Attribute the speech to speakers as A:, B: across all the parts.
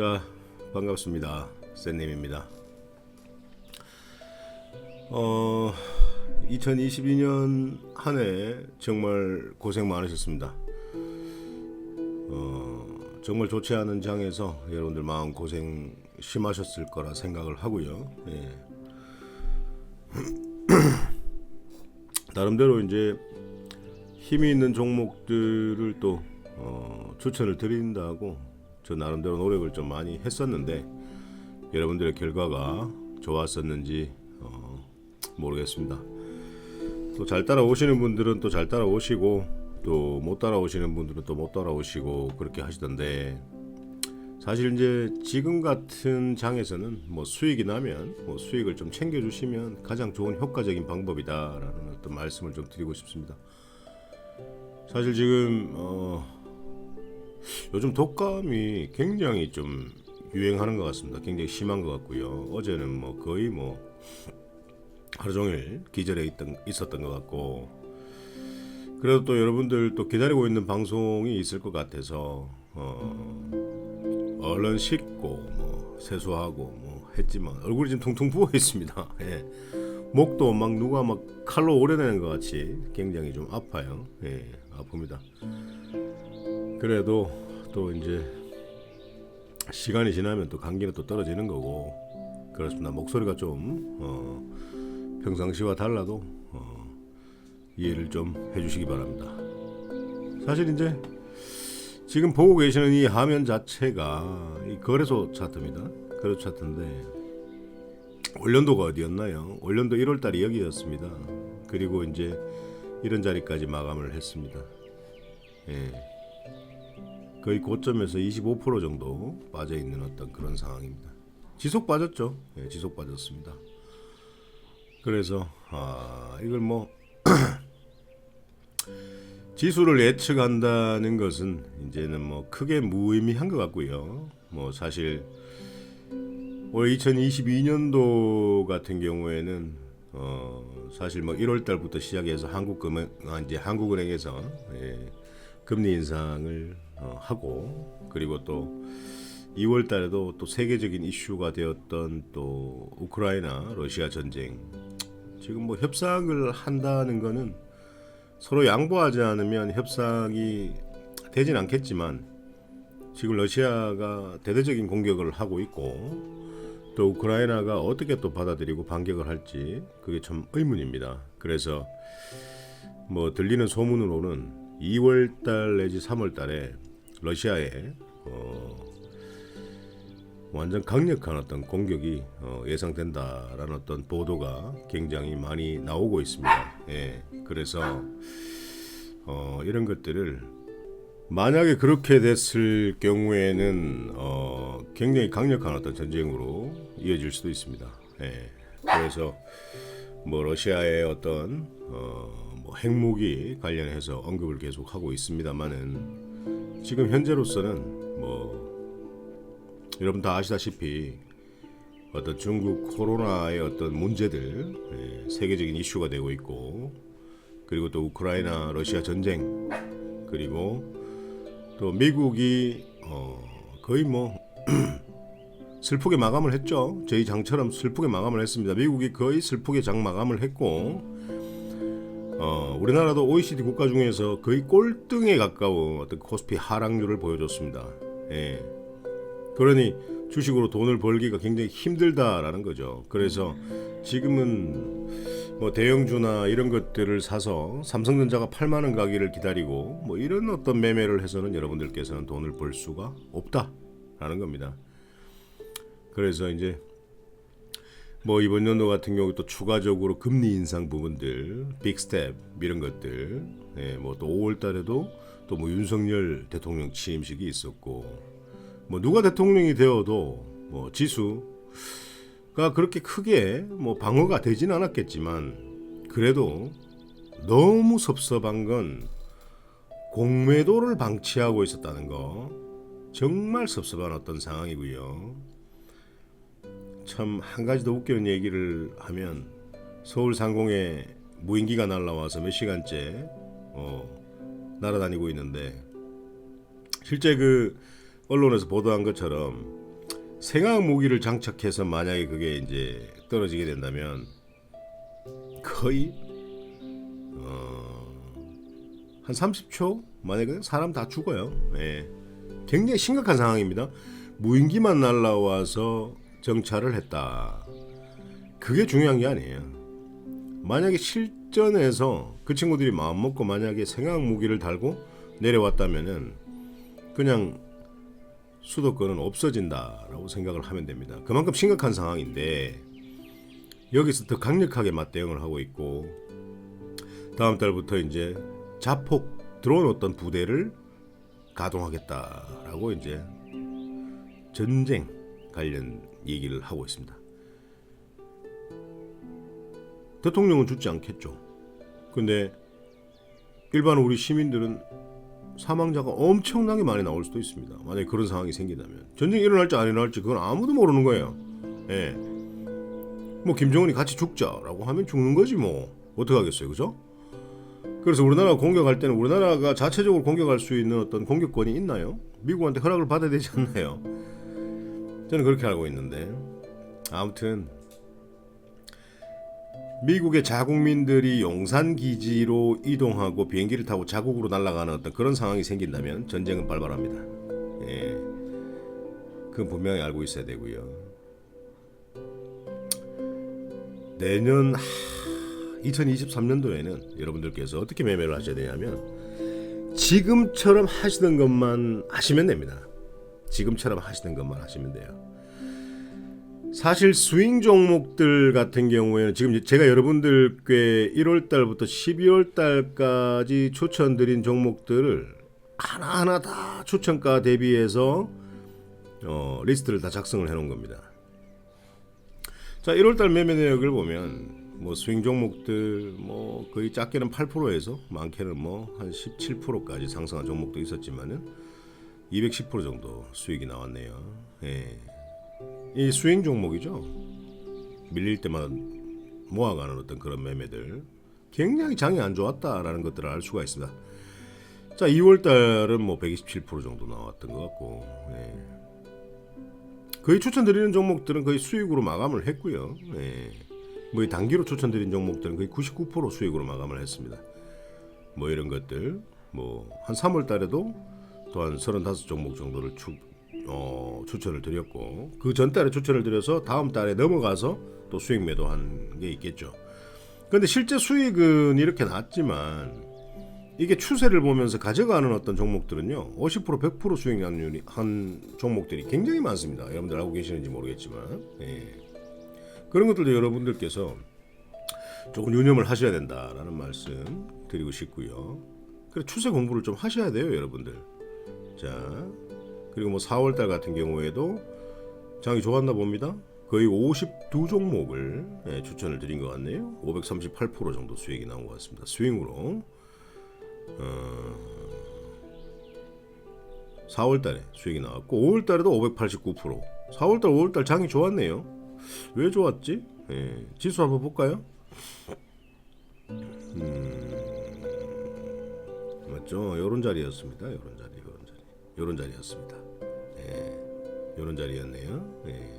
A: 자, 반갑습니다. 샌님입니다. 2022년 한 해 정말 고생 많으셨습니다. 정말 좋지 않은 장에서 여러분들 마음 고생 심하셨을 거라 생각을 하고요. 예. 나름대로 이제 힘이 있는 종목들을 또 추천을 드린다고 저 나름대로 노력을 좀 많이 했었는데 여러분들의 결과가 좋았었는지 모르겠습니다. 또 잘 따라오시는 분들은 또 잘 따라오시고 또 못 따라오시는 분들은 또 못 따라오시고 그렇게 하시던데, 사실 이제 지금 같은 장에서는 뭐 수익이 나면 뭐 수익을 좀 챙겨주시면 가장 좋은 효과적인 방법이다라는 어떤 말씀을 좀 드리고 싶습니다. 사실 지금 요즘 독감이 굉장히 좀 유행하는 것 같습니다. 굉장히 심한 것 같고요. 어제는 뭐 거의 뭐 하루 종일 기절해 있었던 것 같고, 그래도 또 여러분들 또 기다리고 있는 방송이 있을 것 같아서 얼른 씻고 뭐 세수하고 뭐 했지만 얼굴이 지금 퉁퉁 부어 있습니다. 예. 목도 막 누가 막 칼로 오려내는 것 같이 굉장히 좀 아파요. 예, 아픕니다. 그래도 또 이제 시간이 지나면 또 감기는 또 떨어지는 거고 그렇습니다. 목소리가 좀 평상시와 달라도 이해를 좀 해주시기 바랍니다. 사실 이제 지금 보고 계시는 이 화면 자체가 이 거래소 차트입니다. 거래소 차트인데 올연도가 어디였나요? 올연도 1월달이 여기였습니다. 그리고 이제 이런 자리까지 마감을 했습니다. 예. 거의 고점에서 25% 정도 빠져 있는 어떤 그런 상황입니다. 지속 빠졌죠. 예, 지속 빠졌습니다. 그래서 이걸 뭐 지수를 예측한다는 것은 이제는 뭐 크게 무의미한 것 같고요. 뭐 사실 올 2022년도 같은 경우에는 사실 뭐 1월 달부터 시작해서 한국은행에서 금리 인상을 하고, 그리고 또 2월 달에도 또 세계적인 이슈가 되었던 또 우크라이나 러시아 전쟁, 지금 뭐 협상을 한다는 거는 서로 양보하지 않으면 협상이 되진 않겠지만 지금 러시아가 대대적인 공격을 하고 있고 또 우크라이나가 어떻게 또 받아들이고 반격을 할지 그게 참 의문입니다. 그래서 뭐 들리는 소문으로는 2월달 내지 3월달에 러시아에 완전 강력한 어떤 공격이 예상된다라는 어떤 보도가 굉장히 많이 나오고 있습니다. 예, 그래서 이런 것들을 만약에 그렇게 됐을 경우에는 굉장히 강력한 어떤 전쟁으로 이어질 수도 있습니다. 예, 그래서 뭐 러시아의 어떤 뭐 핵무기 관련해서 언급을 계속 하고 있습니다만은 지금 현재로서는 뭐 여러분 다 아시다시피 어떤 중국 코로나의 어떤 문제들 세계적인 이슈가 되고 있고, 그리고 또 우크라이나 러시아 전쟁, 그리고 또 미국이 거의 뭐 슬프게 마감을 했죠. 저희 장처럼 슬프게 마감을 했습니다. 미국이 거의 슬프게 장 마감을 했고 우리나라도 OECD 국가 중에서 거의 꼴등에 가까운 어떤 코스피 하락률을 보여줬습니다. 예. 그러니 주식으로 돈을 벌기가 굉장히 힘들다라는 거죠. 그래서 지금은 뭐 대형주나 이런 것들을 사서 삼성전자가 8만 원 가기를 기다리고 뭐 이런 어떤 매매를 해서는 여러분들께서는 돈을 벌 수가 없다라는 겁니다. 그래서 이제 뭐 이번 연도 같은 경우 또 추가적으로 금리 인상 부분들, 빅스텝 이런 것들, 뭐 또 5월 달에도 또 뭐 윤석열 대통령 취임식이 있었고, 뭐 누가 대통령이 되어도 뭐 지수가 그렇게 크게 뭐 방어가 되진 않았겠지만 그래도 너무 섭섭한 건 공매도를 방치하고 있었다는 거, 정말 섭섭한 어떤 상황이고요. 참 한 가지 더 웃기는 얘기를 하면 서울 상공에 무인기가 날라와서 몇 시간째 날아다니고 있는데 실제 그 언론에서 보도한 것처럼 생화학 무기를 장착해서 만약에 그게 이제 떨어지게 된다면 거의 한 30초 만약에 사람 다 죽어요. 예. 굉장히 심각한 상황입니다. 무인기만 날라와서 정찰을 했다. 그게 중요한 게 아니에요. 만약에 실전에서 그 친구들이 마음 먹고 만약에 생화학 무기를 달고 내려왔다면은 그냥 수도권은 없어진다라고 생각을 하면 됩니다. 그만큼 심각한 상황인데 여기서 더 강력하게 맞대응을 하고 있고 다음 달부터 이제 자폭 드론 어떤 부대를 가동하겠다라고 이제 전쟁 관련 얘기를 하고 있습니다. 대통령은 죽지 않겠죠. 근데 일반 우리 시민들은 사망자가 엄청나게 많이 나올 수도 있습니다. 만약에 그런 상황이 생긴다면 전쟁이 일어날지 안 일어날지 그건 아무도 모르는 거예요. 예. 뭐 김정은이 같이 죽자라고 하면 죽는 거지 뭐 어떻게 하겠어요, 그죠? 그래서 우리나라가 공격할 때는 우리나라가 자체적으로 공격할 수 있는 어떤 공격권이 있나요? 미국한테 허락을 받아야 되지 않나요? 저는 그렇게 알고 있는데 아무튼 미국의 자국민들이 용산 기지로 이동하고 비행기를 타고 자국으로 날아가는 어떤 그런 상황이 생긴다면 전쟁은 발발합니다. 예, 그건 분명히 알고 있어야 되고요. 내년 2023년도에는 여러분들께서 어떻게 매매를 하셔야 되냐면 지금처럼 하시던 것만 하시면 됩니다. 지금처럼 하시던 것만 하시면 돼요. 사실 스윙 종목들 같은 경우에는 지금 제가 여러분들께 1월달부터 12월달까지 추천드린 종목들을 하나하나 다 추천가 대비해서 리스트를 다 작성을 해놓은 겁니다. 자, 1월달 매매 내역을 보면 뭐 스윙 종목들 뭐 거의 작게는 8%에서 많게는 뭐 한 17%까지 상승한 종목도 있었지만은 210% 정도 수익이 나왔네요. 예. 이 스윙 종목이죠. 밀릴 때마다 모아가는 어떤 그런 매매들 굉장히 장이 안 좋았다라는 것들을 알 수가 있습니다. 자, 2월달은 뭐 127% 정도 나왔던 것 같고, 예. 거의 추천드리는 종목들은 거의 수익으로 마감을 했고요. 예. 뭐 단기로 추천드린 종목들은 거의 99% 수익으로 마감을 했습니다. 뭐 이런 것들 뭐 한 3월달에도 또한 35종목 정도를 추천을 드렸고 그 전달에 추천을 드려서 다음 달에 넘어가서 또 수익 매도한 게 있겠죠. 그런데 실제 수익은 이렇게 났지만 이게 추세를 보면서 가져가는 어떤 종목들은요 50% 100% 수익 확률이 한 종목들이 굉장히 많습니다. 여러분들 알고 계시는지 모르겠지만 예. 그런 것들도 여러분들께서 조금 유념을 하셔야 된다라는 말씀 드리고 싶고요. 그래 추세 공부를 좀 하셔야 돼요, 여러분들. 자, 그리고 뭐 4월달 같은 경우에도 장이 좋았나 봅니다. 거의 52종목을 추천을 드린 것 같네요. 538% 정도 수익이 나온 것 같습니다. 스윙으로 4월달에 수익이 나왔고 5월달에도 589%. 4월달, 5월달 장이 좋았네요. 왜 좋았지? 예, 지수 한번 볼까요? 맞죠? 요런 자리였습니다. 요런 자리였습니다. 예, 요런 자리였네요. 예.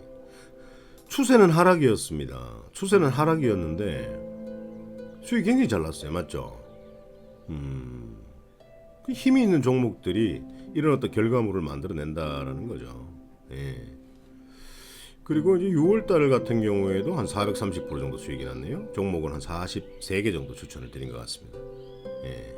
A: 추세는 하락이었습니다. 추세는 하락이었는데 수익이 굉장히 잘 났어요. 맞죠? 그 힘이 있는 종목들이 이런 어떤 결과물을 만들어낸다라는 거죠. 예. 그리고 이제 6월달 같은 경우에도 한 430% 정도 수익이 났네요. 종목은 한 43개 정도 추천을 드린 것 같습니다. 예.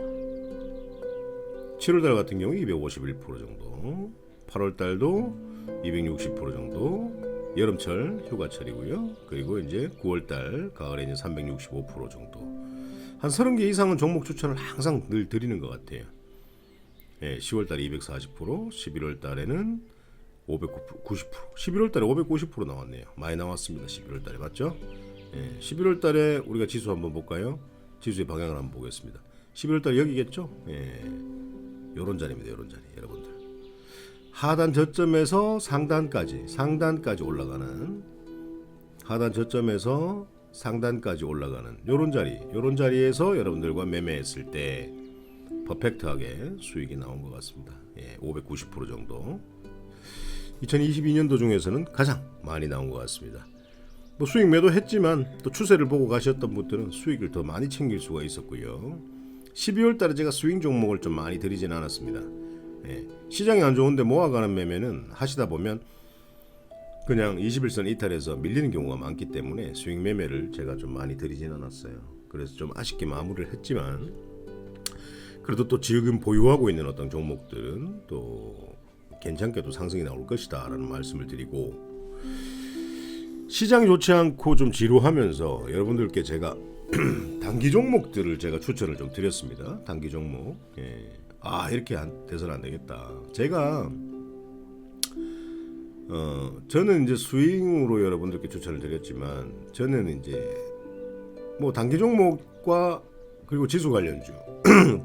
A: 7월달 같은 경우 251% 정도, 8월달도 260% 정도, 여름철 휴가철이고요. 그리고 이제 9월달 가을에 이제 365% 정도. 한 30개 이상은 종목 추천을 항상 늘 드리는 것 같아요. 예, 10월달에 240%, 11월달에는 590%, 11월달에 590% 나왔네요. 많이 나왔습니다. 11월달에 맞죠? 예, 11월달에 우리가 지수 한번 볼까요? 지수의 방향을 한번 보겠습니다. 11월달 여기겠죠? 예, 요런 자리입니다. 요런 자리, 여러분들. 하단 저점에서 상단까지 올라가는 하단 저점에서 상단까지 올라가는 요런 자리에서 여러분들과 매매했을 때 퍼펙트하게 수익이 나온 것 같습니다. 예, 590% 정도. 2022년도 중에서는 가장 많이 나온 것 같습니다. 뭐 수익 매도했지만 또 추세를 보고 가셨던 분들은 수익을 더 많이 챙길 수가 있었고요. 12월 달에 제가 스윙 종목을 좀 많이 드리진 않았습니다. 예, 시장이 안 좋은데 모아가는 매매는 하시다 보면 그냥 21선 이탈해서 밀리는 경우가 많기 때문에 스윙 매매를 제가 좀 많이 드리진 않았어요. 그래서 좀 아쉽게 마무리를 했지만 그래도 또 지금 보유하고 있는 어떤 종목들은 또 괜찮게도 상승이 나올 것이다 라는 말씀을 드리고, 시장이 좋지 않고 좀 지루하면서 여러분들께 제가 단기 종목들을 제가 추천을 좀 드렸습니다. 단기 종목. 예. 이렇게 돼서는 안 되겠다. 제가 저는 이제 스윙으로 여러분들께 추천을 드렸지만, 저는 이제 뭐 단기 종목과 그리고 지수 관련주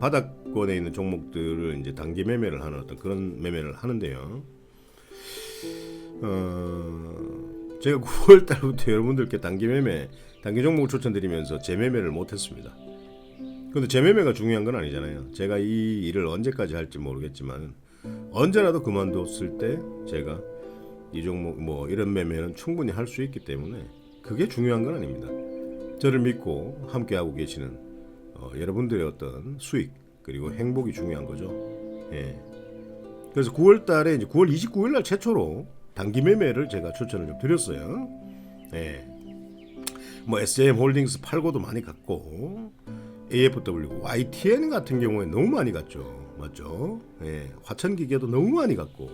A: 바닥권에 있는 종목들을 이제 단기 매매를 하는 어떤 그런 매매를 하는데요. 제가 9월 달부터 여러분들께 단기 매매, 단기 종목을 추천드리면서 재매매를 못했습니다. 근데 재매매가 중요한 건 아니잖아요. 제가 이 일을 언제까지 할지 모르겠지만 언제라도 그만뒀을 때 제가 이 종목 뭐 이런 매매는 충분히 할 수 있기 때문에 그게 중요한 건 아닙니다. 저를 믿고 함께하고 계시는 여러분들의 어떤 수익 그리고 행복이 중요한 거죠. 예. 그래서 9월 달에 이제 9월 29일 날 최초로 단기 매매를 제가 추천을 좀 드렸어요. 예. 뭐 SM 홀딩스 팔고도 많이 갔고 AFW, YTN 같은 경우에 너무 많이 갔죠. 맞죠? 예. 화천기계도 너무 많이 갔고.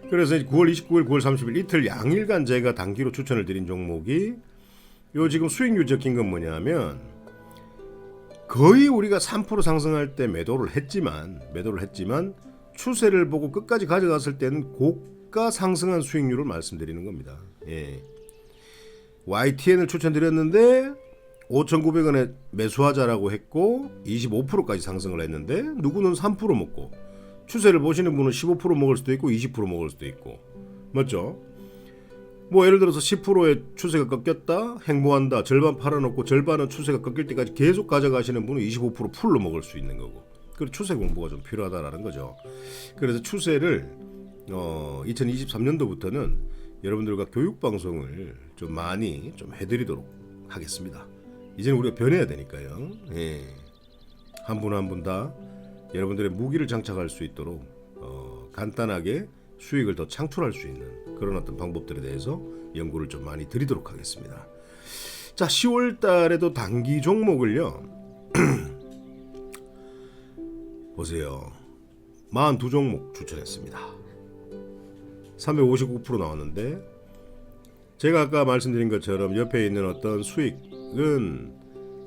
A: 그래서 9월 29일, 9월 30일 이틀 양일간 제가 단기로 추천을 드린 종목이 요 지금 수익률 적힌 건 뭐냐면, 거의 우리가 3% 상승할 때 매도를 했지만 추세를 보고 끝까지 가져갔을 때는 고가 상승한 수익률을 말씀드리는 겁니다. 예. YTN을 추천드렸는데 5,900원에 매수하자라고 했고 25%까지 상승을 했는데 누구는 3% 먹고, 추세를 보시는 분은 15% 먹을 수도 있고 20% 먹을 수도 있고, 맞죠? 뭐 예를 들어서 10%의 추세가 꺾였다, 행보한다, 절반 팔아놓고 절반은 추세가 꺾일 때까지 계속 가져가시는 분은 25% 풀로 먹을 수 있는 거고. 그리고 추세 공부가 좀 필요하다라는 거죠. 그래서 추세를 2023년도부터는 여러분들과 교육 방송을 좀 많이 좀 해드리도록 하겠습니다. 이제는 우리가 변해야 되니까요. 예. 한 분 한 분 다 여러분들의 무기를 장착할 수 있도록 간단하게 수익을 더 창출할 수 있는 그런 어떤 방법들에 대해서 연구를 좀 많이 드리도록 하겠습니다. 자, 10월 달에도 단기 종목을요. 보세요. 42종목 추천했습니다. 359% 나왔는데, 제가 아까 말씀드린 것처럼 옆에 있는 어떤 수익은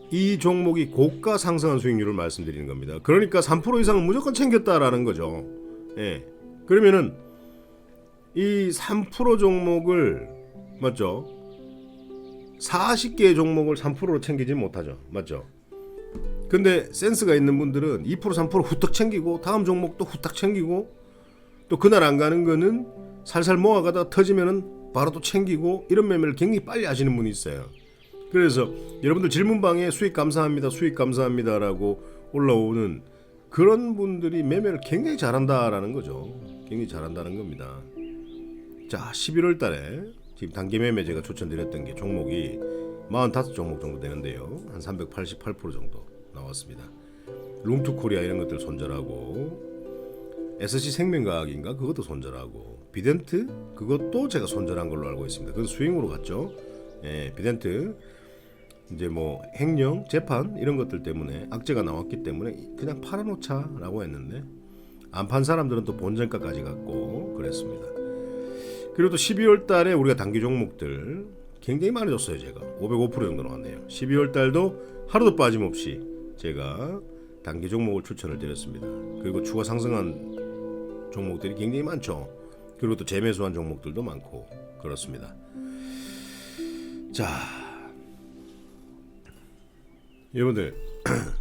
A: 이 종목이 고가 상승한 수익률을 말씀드리는 겁니다. 그러니까 3% 이상은 무조건 챙겼다라는 거죠. 예. 그러면은 이 3% 종목을, 맞죠? 40개의 종목을 3%로 챙기지 못하죠. 맞죠? 근데 센스가 있는 분들은 2% 3% 후딱 챙기고 다음 종목도 후딱 챙기고, 또 그날 안 가는 거는 살살 모아가다 터지면은 바로 또 챙기고, 이런 매매를 굉장히 빨리 하시는 분이 있어요. 그래서 여러분들 질문방에 수익 감사합니다, 수익 감사합니다라고 올라오는 그런 분들이 매매를 굉장히 잘한다라는 거죠. 굉장히 잘한다는 겁니다. 자, 11월 달에 지금 단기 매매 제가 추천드렸던 게 종목이 45종목 정도 되는데요. 한 388% 정도 나왔습니다. 룽투코리아 이런 것들 손절하고, SC 생명과학인가 그것도 손절하고, 비덴트 그것도 제가 손절한 걸로 알고 있습니다. 그건 스윙으로 갔죠. 예, 비덴트 이제 뭐 행령, 재판 이런 것들 때문에 악재가 나왔기 때문에 그냥 팔아놓자라고 했는데 안 판 사람들은 또 본전가까지 갔고 그랬습니다. 그리고 또 12월 달에 우리가 단기 종목들 굉장히 많이 줬어요. 제가 505% 정도 나왔네요. 12월 달도 하루도 빠짐없이 제가 단기 종목을 추천을 드렸습니다. 그리고 추가 상승한 종목들이 굉장히 많죠. 그리고 또 재매수한 종목들도 많고 그렇습니다. 자, 여러분들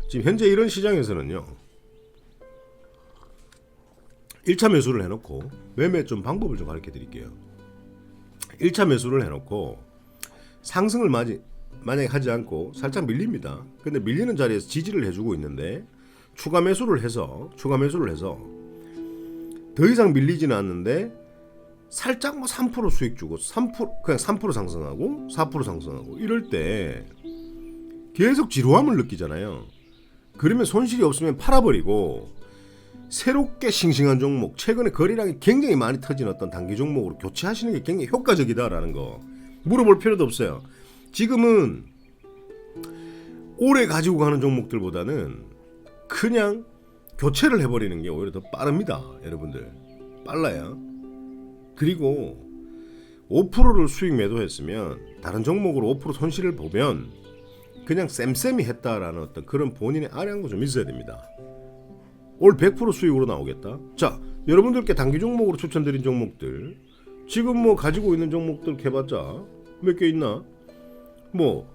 A: 지금 현재 이런 시장에서는요, 1차 매수를 해놓고 매매 좀 방법을 좀 가르쳐 드릴게요. 1차 매수를 해놓고 상승을 만약에 하지 않고 살짝 밀립니다. 근데 밀리는 자리에서 지지를 해주고 있는데 추가 매수를 해서 더 이상 밀리지는 않는데 살짝 뭐 3% 수익 주고 3% 그냥 3% 상승하고 4% 상승하고 이럴 때 계속 지루함을 느끼잖아요. 그러면 손실이 없으면 팔아버리고 새롭게 싱싱한 종목, 최근에 거래량이 굉장히 많이 터진 어떤 단기 종목으로 교체하시는 게 굉장히 효과적이다라는 거 물어볼 필요도 없어요. 지금은 오래 가지고 가는 종목들보다는 그냥 교체를 해버리는 게 오히려 더 빠릅니다. 여러분들 빨라요. 그리고 5%를 수익 매도했으면 다른 종목으로 5% 손실을 보면 그냥 쌤쌤이 했다라는 어떤 그런 본인의 아량도 좀 있어야 됩니다. 올 100% 수익으로 나오겠다. 자, 여러분들께 단기 종목으로 추천드린 종목들 지금 뭐 가지고 있는 종목들 해봤자 몇 개 있나? 뭐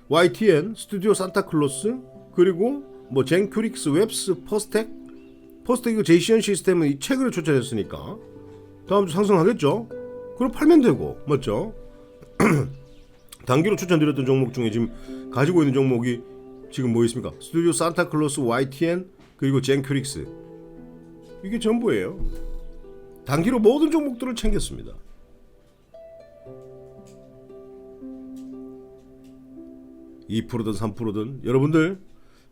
A: YTN, 스튜디오 산타클로스, 그리고 뭐 젠큐릭스, 웹스, 퍼스텍 이거 제이시언 시스템은 이 최근에 추천했으니까 다음 주 상승하겠죠? 그럼 팔면 되고 맞죠? 단기로 추천드렸던 종목 중에 지금 가지고 있는 종목이 지금 뭐 있습니까? 스튜디오 산타클로스, YTN, 그리고 젠큐릭스. 이게 전부예요. 단기로 모든 종목들을 챙겼습니다. (2%든 3%든) 여러분들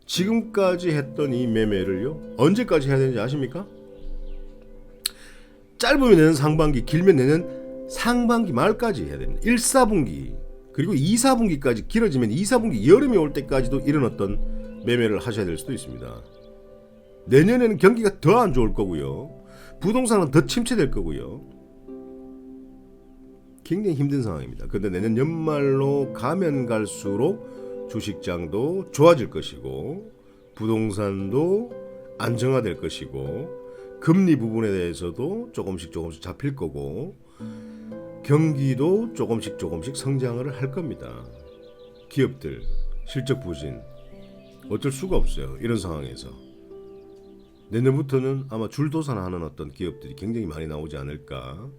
A: 지금까지 했던 이 매매를요 언제까지 해야 되는지 아십니까? 짧으면 내년 상반기, 길면 내년 상반기 말까지 해야 됩니다. 1, 4분기 그리고 2, 4분기까지, 길어지면 2, 4분기 여름이 올 때까지도 이런 어떤 매매를 하셔야 될 수도 있습니다. 내년에는 경기가 더 안 좋을 거고요. 부동산은 더 침체될 거고요. 굉장히 힘든 상황입니다. 그런데 내년 연말로 가면 갈수록 주식장도 좋아질 것이고 부동산도 안정화될 것이고 금리 부분에 대해서도 조금씩 잡힐 거고 경기도 조금씩 성장을 할 겁니다. 기업들 실적 부진 어쩔 수가 없어요. 이런 상황에서 내년부터는 아마 줄도산하는 어떤 기업들이 굉장히 많이 나오지 않을까.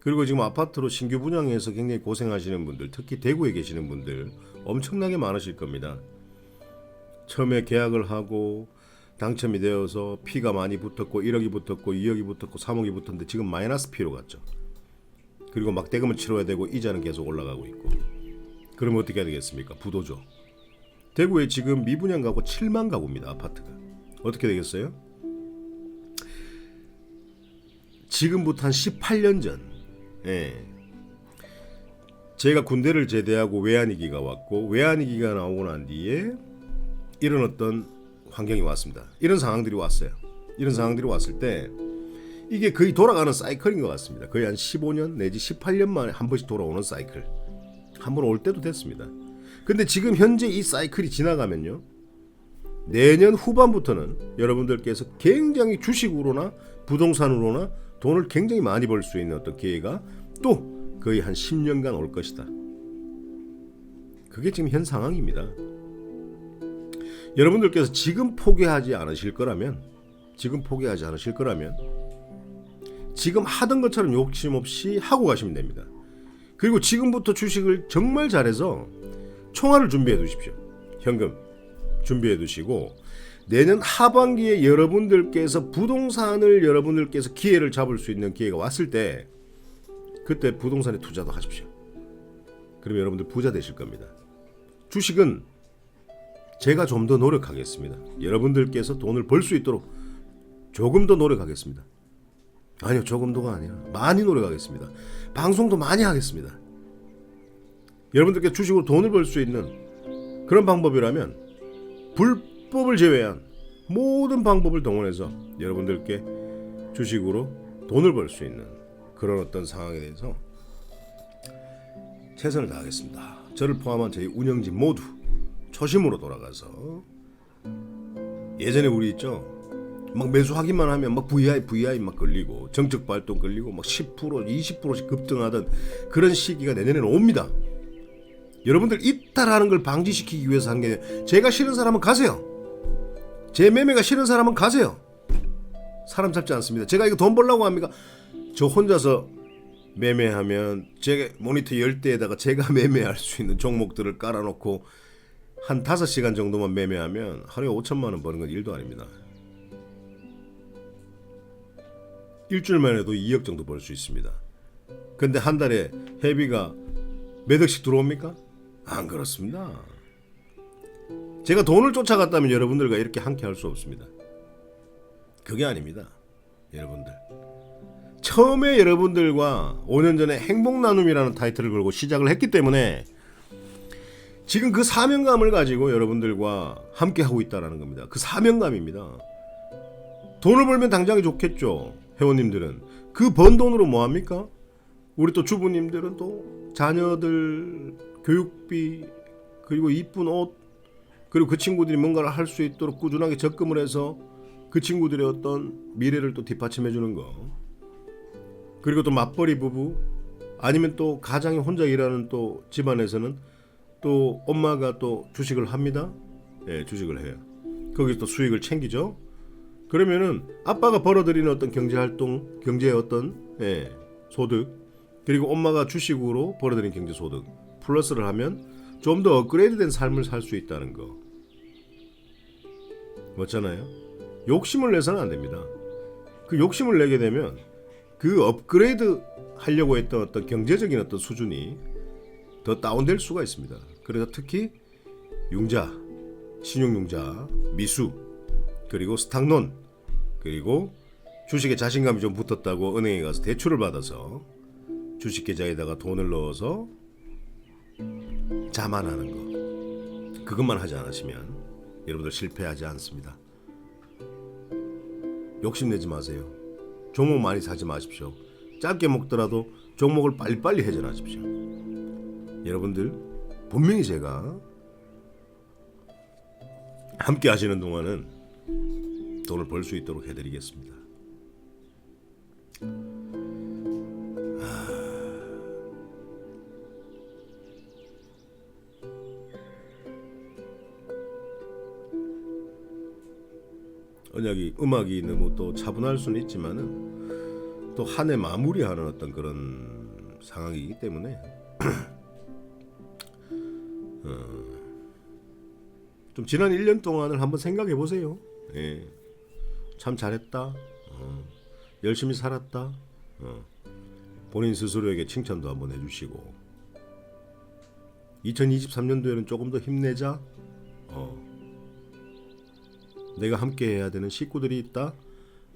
A: 그리고 지금 아파트로 신규 분양해서 굉장히 고생하시는 분들, 특히 대구에 계시는 분들 엄청나게 많으실 겁니다. 처음에 계약을 하고 당첨이 되어서 피가 많이 붙었고 1억이 붙었고 2억이 붙었고 3억이 붙었는데 지금 마이너스 피로 갔죠. 그리고 막 대금을 치러야 되고 이자는 계속 올라가고 있고. 그러면 어떻게 해야 되겠습니까? 부도죠. 대구에 지금 미분양 가구 7만 가구입니다. 아파트가. 어떻게 되겠어요? 지금부터 한 18년 전 제가 군대를 제대하고 외환위기가 왔고 외환위기가 나오고 난 뒤에 이런 어떤 환경이 왔습니다. 이런 상황들이 왔어요. 이런 상황들이 왔을 때 이게 거의 돌아가는 사이클인 것 같습니다. 거의 한 15년 내지 18년 만에 한 번씩 돌아오는 사이클. 한 번 올 때도 됐습니다. 근데 지금 현재 이 사이클이 지나가면요 내년 후반부터는 여러분들께서 굉장히 주식으로나 부동산으로나 돈을 굉장히 많이 벌 수 있는 어떤 기회가 또 거의 한 10년간 올 것이다. 그게 지금 현 상황입니다. 여러분들께서 지금 포기하지 않으실 거라면 지금 하던 것처럼 욕심 없이 하고 가시면 됩니다. 그리고 지금부터 주식을 정말 잘해서 총알을 준비해 두십시오. 현금 준비해 두시고 내년 하반기에 여러분들께서 부동산을 여러분들께서 기회를 잡을 수 있는 기회가 왔을 때 그때 부동산에 투자도 하십시오. 그러면 여러분들 부자 되실 겁니다. 주식은 제가 좀 더 노력하겠습니다. 여러분들께서 돈을 벌 수 있도록 조금 더 노력하겠습니다. 아니요, 조금 더가 아니라 많이 노력하겠습니다. 방송도 많이 하겠습니다. 여러분들께 주식으로 돈을 벌 수 있는 그런 방법이라면 불법을 제외한 모든 방법을 동원해서 여러분들께 주식으로 돈을 벌 수 있는 그런 어떤 상황에 대해서 최선을 다하겠습니다. 저를 포함한 저희 운영진 모두 초심으로 돌아가서 예전에 우리 있죠? 막 매수하기만 하면 막 VI 막 걸리고 정책 발동 걸리고 막 10% 20%씩 급등하던 그런 시기가 내년에는 옵니다. 여러분들 이탈하는 걸 방지시키기 위해서 한 게 제가 싫은 사람은 가세요. 제 매매가 싫은 사람은 가세요. 사람 잡지 않습니다. 제가 이거 돈 벌려고 합니까? 저 혼자서 매매하면 제 모니터 10대에다가 제가 매매할 수 있는 종목들을 깔아놓고 한 5시간 정도만 매매하면 하루에 5천만 원 버는 건 일도 아닙니다. 일주일만 해도 2억 정도 벌 수 있습니다. 근데 한 달에 회비가 몇 억씩 들어옵니까? 안 그렇습니다. 제가 돈을 쫓아갔다면 여러분들과 이렇게 함께 할 수 없습니다. 그게 아닙니다. 여러분들, 처음에 여러분들과 5년 전에 행복나눔이라는 타이틀을 걸고 시작을 했기 때문에 지금 그 사명감을 가지고 여러분들과 함께 하고 있다는 겁니다. 그 사명감입니다. 돈을 벌면 당장에 좋겠죠. 회원님들은 그 번 돈으로 뭐 합니까? 우리 또 주부님들은 또 자녀들 교육비, 그리고 이쁜 옷, 그리고 그 친구들이 뭔가를 할 수 있도록 꾸준하게 적금을 해서 그 친구들의 어떤 미래를 또 뒷받침해 주는 거, 그리고 또 맞벌이 부부, 아니면 또 가장이 혼자 일하는 또 집안에서는 또 엄마가 또 주식을 합니다. 예, 주식을 해요. 거기서 또 수익을 챙기죠. 그러면은 아빠가 벌어들이는 어떤 경제활동, 경제의 어떤 소득, 그리고 엄마가 주식으로 벌어들인 경제소득 플러스를 하면 좀 더 업그레이드된 삶을 살 수 있다는 거 맞잖아요. 욕심을 내서는 안 됩니다. 그 욕심을 내게 되면 그 업그레이드 하려고 했던 어떤 경제적인 어떤 수준이 더 다운될 수가 있습니다. 그래서 특히 융자, 신용융자, 미수, 그리고 스탁론, 그리고 주식에 자신감이 좀 붙었다고 은행에 가서 대출을 받아서 주식 계좌에다가 돈을 넣어서 자만하는 거, 그것만 하지 않으시면 여러분들 실패하지 않습니다. 욕심내지 마세요. 종목 많이 사지 마십시오. 짧게 먹더라도 종목을 빨리빨리 회전하십시오. 여러분들 분명히 제가 함께 하시는 동안은 돈을 벌 수 있도록 해드리겠습니다. 언약이 음악이 너무 또 차분할 수는 있지만은 또 한 해 마무리하는 어떤 그런 상황이기 때문에 좀 지난 1년 동안을 한번 생각해 보세요. 예. 참 잘했다. 열심히 살았다. 본인 스스로에게 칭찬도 한번 해주시고 2023년도에는 조금 더 힘내자. 내가 함께 해야 되는 식구들이 있다.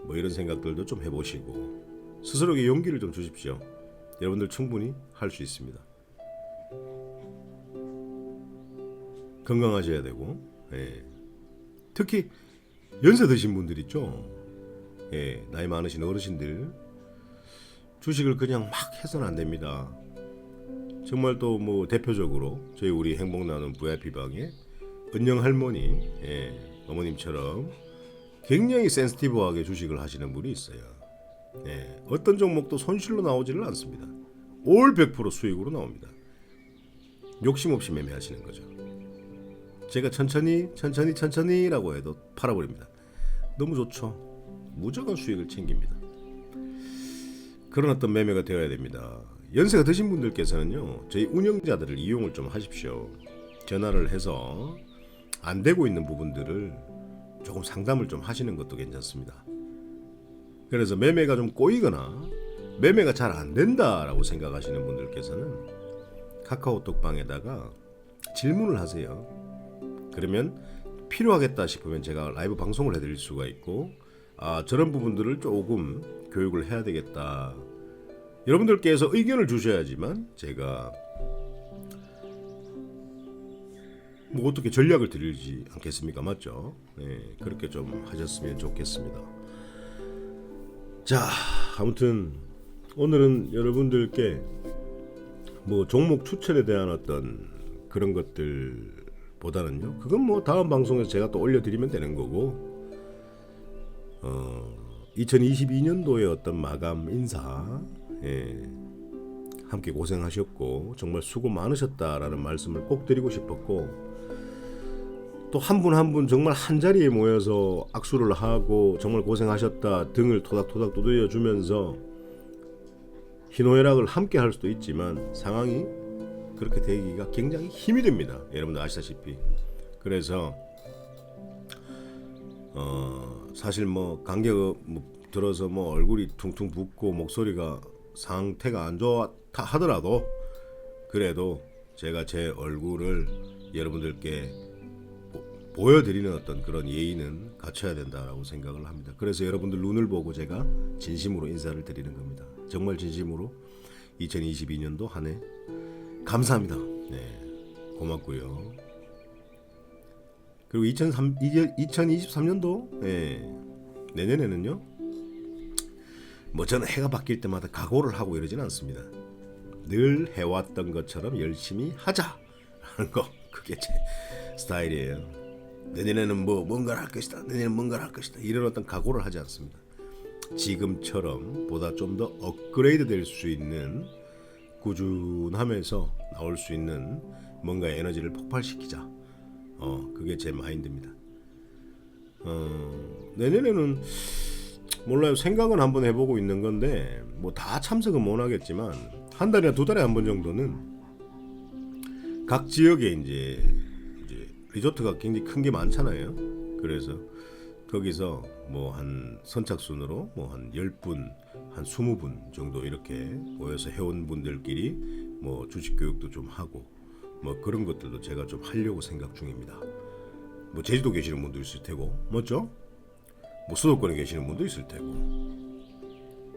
A: 뭐 이런 생각들도 좀 해보시고 스스로에게 용기를 좀 주십시오. 여러분들 충분히 할 수 있습니다. 건강하셔야 되고, 예. 특히 연세 드신 분들 있죠. 예, 나이 많으신 어르신들 주식을 그냥 막 해서는 안 됩니다. 정말 또 뭐 대표적으로 저희 우리 행복나눔 VIP 방에 은영 할머니, 어머님처럼 굉장히 센시티브하게 주식을 하시는 분이 있어요. 어떤 종목도 손실로 나오지를 않습니다. 올 100% 수익으로 나옵니다. 욕심 없이 매매하시는 거죠. 제가 천천히라고 해도 팔아버립니다. 너무 좋죠. 무조건 수익을 챙깁니다. 그런 어떤 매매가 되어야 됩니다. 연세가 드신 분들께서는요, 저희 운영자들을 이용을 좀 하십시오. 전화를 해서 안 되고 있는 부분들을 조금 상담을 좀 하시는 것도 괜찮습니다. 그래서 매매가 좀 꼬이거나 매매가 잘 안 된다라고 생각하시는 분들께서는 카카오톡방에다가 질문을 하세요. 그러면 필요하겠다 싶으면 제가 라이브 방송을 해드릴 수가 있고, 저런 부분들을 조금 교육을 해야 되겠다. 여러분들께서 의견을 주셔야지만 제가 뭐 어떻게 전략을 드리지 않겠습니까? 맞죠? 네, 그렇게 좀 하셨으면 좋겠습니다. 자, 아무튼 오늘은 여러분들께 뭐 종목 추천에 대한 어떤 그런 것들보다는요, 그건 뭐 다음 방송에서 제가 또 올려드리면 되는 거고, 2022년도의 어떤 마감 인사, 함께 고생하셨고 정말 수고 많으셨다라는 말씀을 꼭 드리고 싶었고, 또 한 분 한 분 정말 한 자리에 모여서 악수를 하고 정말 고생하셨다 등을 토닥토닥 두드려 주면서 희노애락을 함께 할 수도 있지만 상황이 그렇게 되기가 굉장히 힘이 됩니다. 여러분들 아시다시피. 그래서 사실 뭐 간격 들어서 뭐 얼굴이 퉁퉁 붓고 목소리가 상태가 안 좋다 하더라도 그래도 제가 제 얼굴을 여러분들께 보여드리는 어떤 그런 예의는 갖춰야 된다라고 생각을 합니다. 그래서 여러분들 눈을 보고 제가 진심으로 인사를 드리는 겁니다. 정말 진심으로 2022년도 한 해 감사합니다. 네, 고맙고요. 그리고 2023년도 내년에는요. 뭐 저는 해가 바뀔 때마다 각오를 하고 이러진 않습니다. 늘 해왔던 것처럼 열심히 하자라는 거, 그게 제 스타일이에요. 내년에는 뭔가를 할 것이다. 내년에는 뭔가를 할 것이다. 이런 어떤 각오를 하지 않습니다. 지금처럼 보다 좀 더 업그레이드 될 수 있는 꾸준하면서 나올 수 있는 뭔가의 에너지를 폭발시키자. 그게 제 마인드입니다. 내년에는 몰라요. 생각은 한번 해보고 있는 건데 뭐 다 참석은 못 하겠지만 한 달이나 두 달에 한 번 정도는 각 지역에 이제 리조트가 굉장히 큰 게 많잖아요. 그래서 거기서 뭐 한 선착순으로 뭐 한 10분, 한 20분 정도 이렇게 모여서 회원분들끼리 뭐 주식 교육도 좀 하고 뭐 그런 것들도 제가 좀 하려고 생각 중입니다. 뭐 제주도 계시는 분도 있을 테고, 맞죠? 뭐 수도권에 계시는 분도 있을 테고,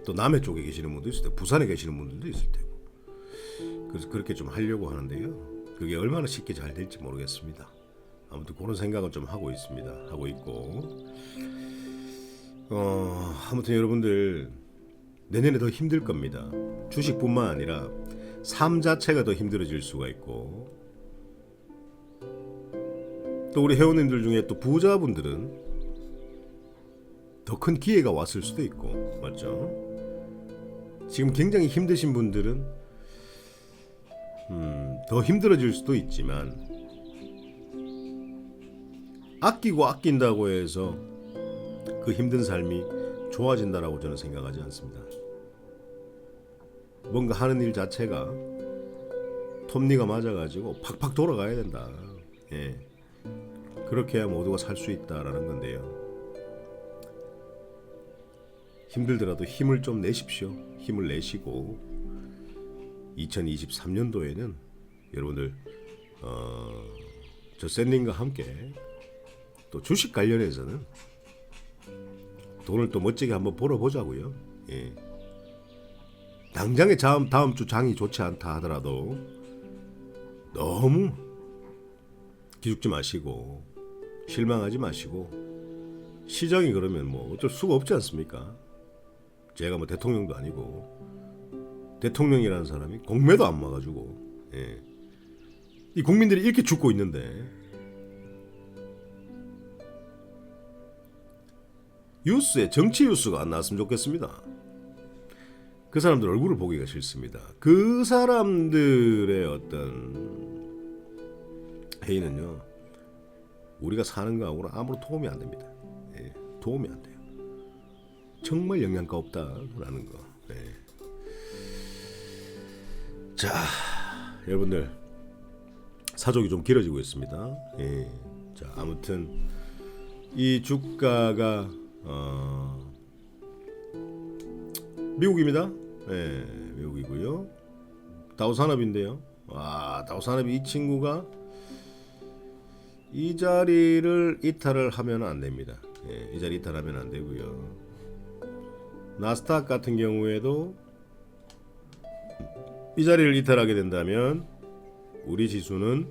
A: 또 남해 쪽에 계시는 분도 있을 테고, 부산에 계시는 분들도 있을 테고. 그래서 그렇게 좀 하려고 하는데요. 그게 얼마나 쉽게 잘 될지 모르겠습니다. 아무튼 그런 생각은 좀 하고 있습니다. 하고 있고. 아무튼 여러분들 내년에 더 힘들 겁니다. 주식뿐만 아니라 삶 자체가 더 힘들어질 수가 있고, 또 우리 회원님들 중에 또 부자분들은 더 큰 기회가 왔을 수도 있고, 맞죠? 지금 굉장히 힘드신 분들은 더 힘들어질 수도 있지만, 아끼고 아낀다고 해서 그 힘든 삶이 좋아진다라고 저는 생각하지 않습니다. 뭔가 하는 일 자체가 톱니가 맞아가지고 팍팍 돌아가야 된다. 예. 그렇게 해야 모두가 살 수 있다라는 건데요. 힘들더라도 힘을 좀 내십시오. 힘을 내시고 2023년도에는 여러분들 저 샌님과 함께 또 주식 관련해서는 돈을 또 멋지게 한번 벌어보자고요. 예. 당장에 다음 주 장이 좋지 않다 하더라도 너무 기죽지 마시고 실망하지 마시고, 시장이 그러면 뭐 어쩔 수가 없지 않습니까? 제가 뭐 대통령도 아니고, 대통령이라는 사람이 공매도 안 막아주고, 예. 이 국민들이 이렇게 죽고 있는데 뉴스에 정치 뉴스가 안 나왔으면 좋겠습니다. 그 사람들 얼굴을 보기가 싫습니다. 그 사람들의 어떤 회의는요, 우리가 사는 거하고는 아무런 도움이 안 됩니다. 예, 도움이 안 돼요. 정말 영양가 없다라는 거. 예. 자, 여러분들 사족이 좀 길어지고 있습니다. 예. 자, 아무튼 이 주가가 미국입니다. 네, 미국이고요. 다우산업인데요. 와, 다우산업이 이 친구가 이 자리를 이탈을 하면 안 됩니다. 이 자리 이탈하면 안 되고요. 나스닥 같은 경우에도 이 자리를 이탈하게 된다면 우리 지수는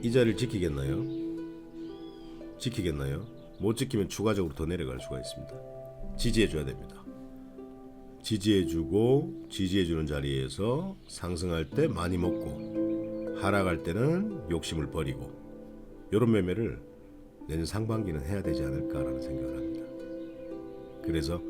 A: 이 자리를 지키겠나요? 못 지키면 추가적으로 더 내려갈 수가 있습니다. 지지해줘야 됩니다. 지지해주고, 지지해주는 자리에서 상승할 때 많이 먹고, 하락할 때는 욕심을 버리고, 이런 매매를 내년 상반기는 해야 되지 않을까라는 생각을 합니다. 그래서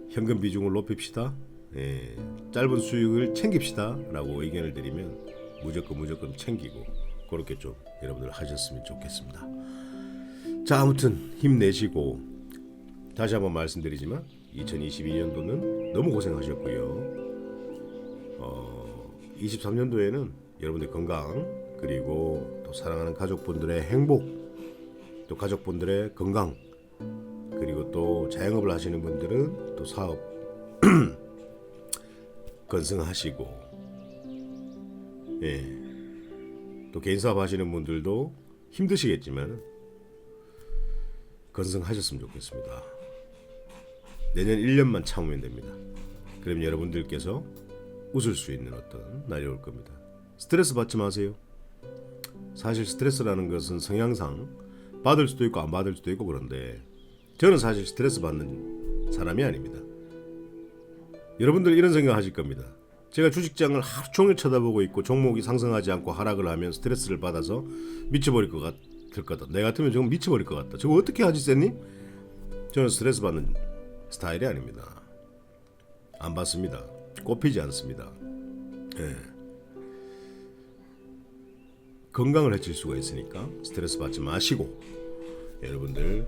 A: 현금 비중을 높입시다. 예, 짧은 수익을 챙깁시다 라고 의견을 드리면 무조건 챙기고, 그렇게 좀 여러분들 하셨으면 좋겠습니다. 자, 아무튼 힘내시고, 다시 한번 말씀드리지만 2022년도는 너무 고생하셨고요. 23년도에는 여러분들 건강, 그리고 또 사랑하는 가족분들의 행복, 또 가족분들의 건강, 그리고 또 자영업을 하시는 분들은 또 사업 건승하시고, 예. 또 개인 사업 하시는 분들도 힘드시겠지만 건승하셨으면 좋겠습니다. 내년 1년만 참으면 됩니다. 그럼 여러분들께서 웃을 수 있는 어떤 날이 올 겁니다. 스트레스 받지 마세요. 사실 스트레스라는 것은 성향상 받을 수도 있고 안 받을 수도 있고 그런데 저는 사실 스트레스 받는 사람이 아닙니다. 여러분들 이런 생각 하실 겁니다. 제가 주식장을 하루 종일 쳐다보고 있고 종목이 상승하지 않고 하락을 하면 스트레스를 받아서 미쳐버릴 것 같을 거다. 내 같으면 저건 미쳐버릴 것 같다. 저거 어떻게 하지 쌤님? 저는 스트레스 받는 스타일이 아닙니다. 안 받습니다. 꼽히지 않습니다. 예. 건강을 해칠 수가 있으니까 스트레스 받지 마시고 여러분들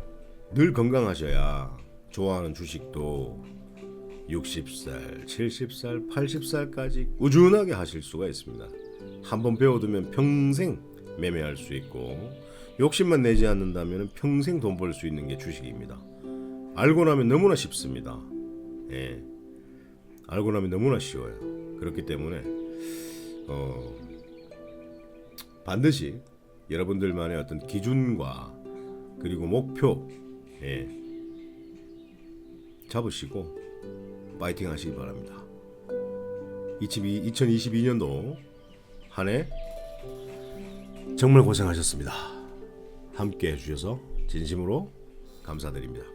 A: 늘 건강하셔야 좋아하는 주식도 60살, 70살, 80살까지 꾸준하게 하실 수가 있습니다. 한번 배워두면 평생 매매할 수 있고 욕심만 내지 않는다면 평생 돈 벌 수 있는 게 주식입니다. 알고 나면 너무나 쉽습니다. 예. 알고 나면 너무나 쉬워요. 그렇기 때문에 반드시 여러분들만의 어떤 기준과 그리고 목표 잡으시고 파이팅 하시기 바랍니다. 2022년도 한 해 정말 고생하셨습니다. 함께 해주셔서 진심으로 감사드립니다.